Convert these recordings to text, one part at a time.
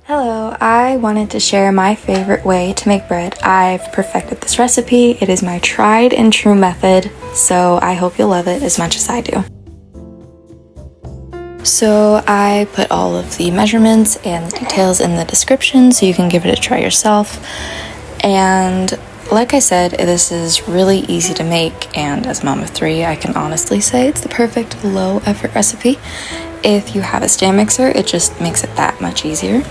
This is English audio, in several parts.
Hello, I wanted to share my favorite way to make bread. I've perfected this recipe. It is my tried and true method, so I hope you'll love it as much as I do. So I put all of the measurements and the details in the description so you can give it a try yourself. And like I said, this is really easy to make, and as a mom of 3, I can honestly say it's the perfect low effort recipe. If you have a stand mixer, it just makes it that much easier.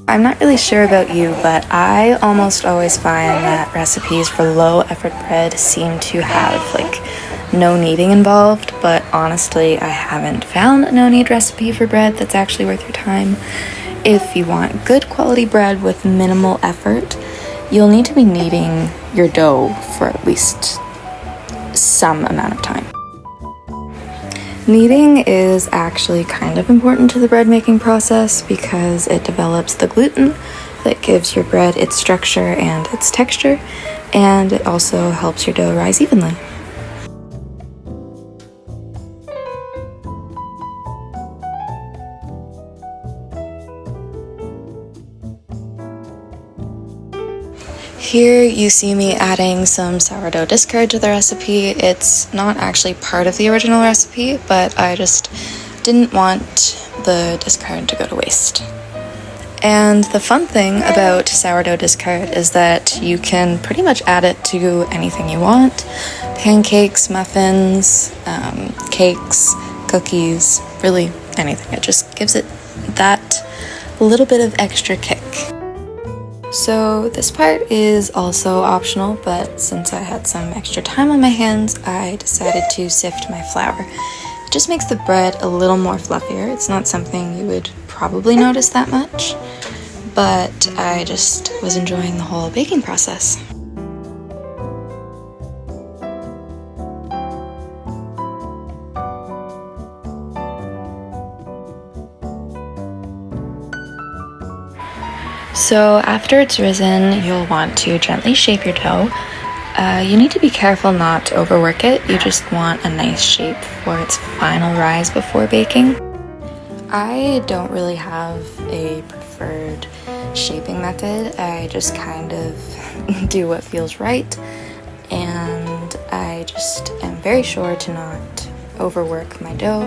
I'm not really sure about you, but I almost always find that recipes for low effort bread seem to have no kneading involved, but honestly I haven't found a no knead recipe for bread that's actually worth your time. If you want good quality bread with minimal effort, you'll need to be kneading your dough for at least some amount of time. Kneading is actually kind of important to the bread making process because it develops the gluten that gives your bread its structure and its texture, and it also helps your dough rise evenly. Here you see me adding some sourdough discard to the recipe. It's not actually part of the original recipe, but I just didn't want the discard to go to waste. And the fun thing about sourdough discard is that you can pretty much add it to anything you want. Pancakes, muffins, cakes, cookies, really anything. It just gives it that little bit of extra kick. So this part is also optional, but since I had some extra time on my hands, I decided to sift my flour. It just makes the bread a little more fluffier. It's not something you would probably notice that much, but I just was enjoying the whole baking process. So after it's risen, you'll want to gently shape your dough. You need to be careful not to overwork it. You just want a nice shape for its final rise before baking. I don't really have a preferred shaping method. I just kind of do what feels right, and I just am very sure to not overwork my dough.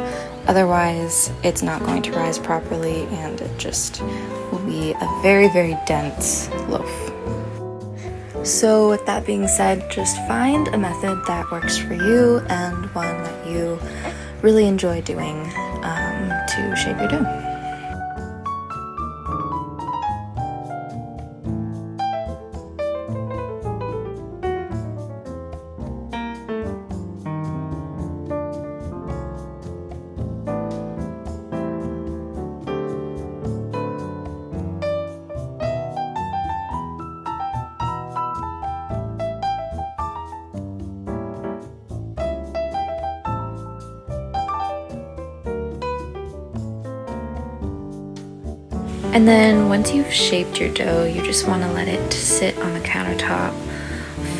Otherwise, it's not going to rise properly, and it just will be a very, very dense loaf. So with that being said, just find a method that works for you and one that you really enjoy doing to shape your dough. And then once you've shaped your dough, you just want to let it sit on the countertop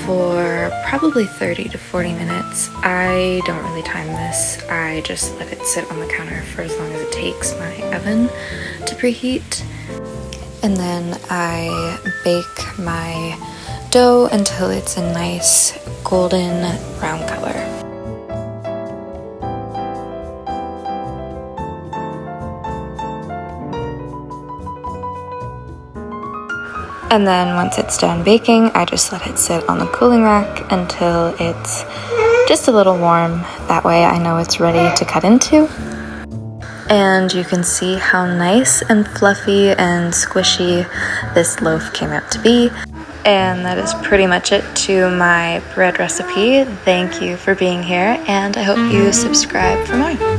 for probably 30 to 40 minutes. I don't really time this. I just let it sit on the counter for as long as it takes my oven to preheat. And then I bake my dough until it's a nice golden brown color. And then once it's done baking, I just let it sit on the cooling rack until it's just a little warm. That way I know it's ready to cut into. And you can see how nice and fluffy and squishy this loaf came out to be. And that is pretty much it to my bread recipe. Thank you for being here, and I hope you subscribe for more.